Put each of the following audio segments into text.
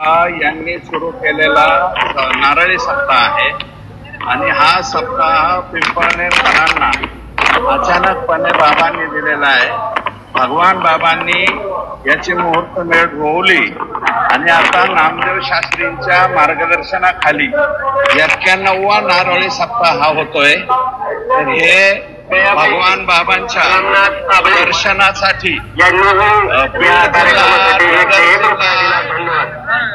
यांनी सुरू केलेला नारळी सप्ताह आहे आणि हा सप्ताह पिंपळनेरकरांना अचानकपणे बाबांनी दिलेला आहे। भगवान बाबांनी याची मुहूर्तमेढ रोवली आणि आता नामदेव शास्त्रींच्या मार्गदर्शनाखाली 91वा नारळी सप्ताह हा होतोय। तर हे भगवान बाबांच्या दर्शनासाठी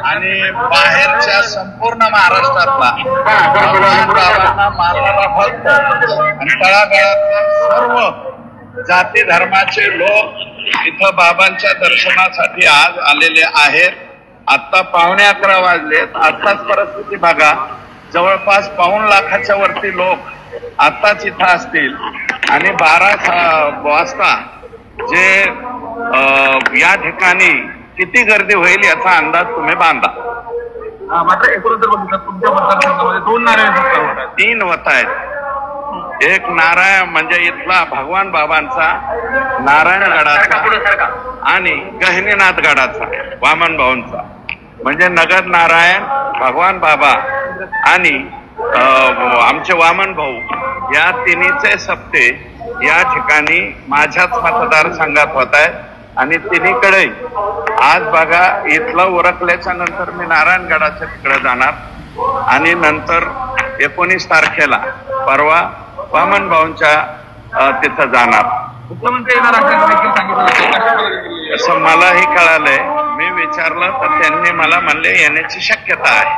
आणि बाहेरच्या संपूर्ण महाराष्ट्रातला भगवान बाबांना मानणारा भक्त आणि तळागाळातल्या सर्व जाती धर्माचे लोक इथं बाबांच्या दर्शनासाठी आज आलेले आहेत। आता 11:15 वाजलेत। आताच परिस्थिती बघा, जवळपास 5 लाखाच्या वरती लोक आताच इथं असतील आणि 12 वाजता जे या ठिकाणी किती गर्दी होईल याचा अंदाज तुम्ही बांधा। मात्र एकूण जर बघितलं तुमच्या मतदारसंघामध्ये 2 नारायण सप्ताह होतात, 3 होत आहेत। एक नारायण म्हणजे इथला भगवान बाबांचा नारायणगडाचा आणि गहिनीनाथ गडाचा वामन भाऊंचा म्हणजे नगद नारायण भगवान बाबा आणि आमचे वामन भाऊ या तिन्हीचे सप्ते या ठिकाणी माझ्याच मतदारसंघात होत आहेत आणि तिन्हीकडे आज बघा इथलं उरकल्याच्या नंतर मी नारायणगडाच्या तिकडे जाणार आणि नंतर 19 तारखेला परवा वामन भाऊंच्या तिथं जाणार। मुख्यमंत्री येणार असं मलाही कळालंय। मी विचारलं तर त्यांनी मला म्हणले येण्याची शक्यता आहे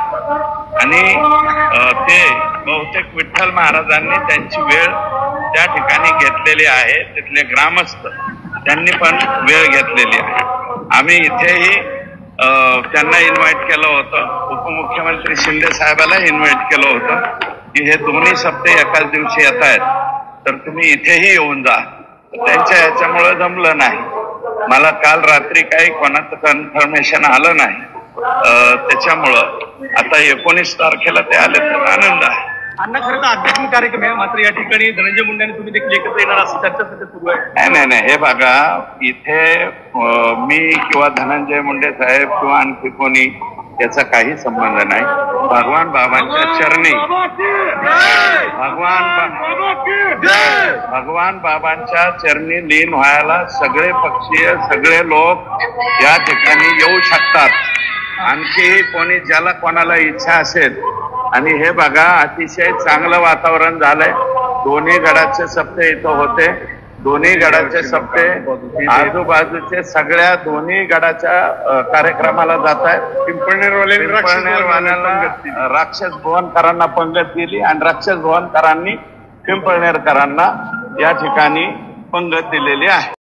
आणि ते बहुतेक विठ्ठल महाराजांनी त्यांची वेळ त्या ठिकाणी घेतलेली आहे। तिथले ग्रामस्थ त्यांनी पण वेळ घेतलेली आहे। आम्ही इथेही त्यांना इन्व्हाइट केलं होतं, उपमुख्यमंत्री शिंदे साहेबाला इन्व्हाइट केलं होतं की हे दोन्ही सप्ते एकाच दिवशी येत आहेत तर तुम्ही इथेही येऊन जा। त्यांच्या ह्याच्यामुळे जमलं नाही। मला काल रात्री काही कोणाचं कन्फर्मेशन आलं नाही, त्याच्यामुळं आता 19 तारखेला ते आले तर आनंद आहे। अण्णा खरं तर आध्यात्मिक कार्यक्रम आहे, मात्र या ठिकाणी धनंजय मुंडे आणि तुम्ही देखील एकत्र येणार असं चर्चा सध्या सुरू आहे। नाही, हे बघा इथे मी किंवा धनंजय मुंडे साहेब किंवा आणखी कोणी याचा काही संबंध नाही। भगवान बाबांच्या चरणी भगवान बाबांच्या चरणी लीन व्हायला सगळे पक्षीय सगळे लोक या ठिकाणी येऊ शकतात। आणखी कोणी ज्याला कोणाला इच्छा असेल आणि हे बघा अतिशय चांगलं वातावरण झालंय। दोन्ही गडाचे सप्ते इथं होते, दोन्ही गडाचे सप्ते आजूबाजूचे सगळ्या दोन्ही गडाच्या कार्यक्रमाला जात आहेत। पिंपळनेरवाल्यांना राक्षस भुवनकरांना पंगत दिली आणि राक्षस भुवनकरांनी पिंपळनेरकरांना या ठिकाणी पंगत दिलेली आहे।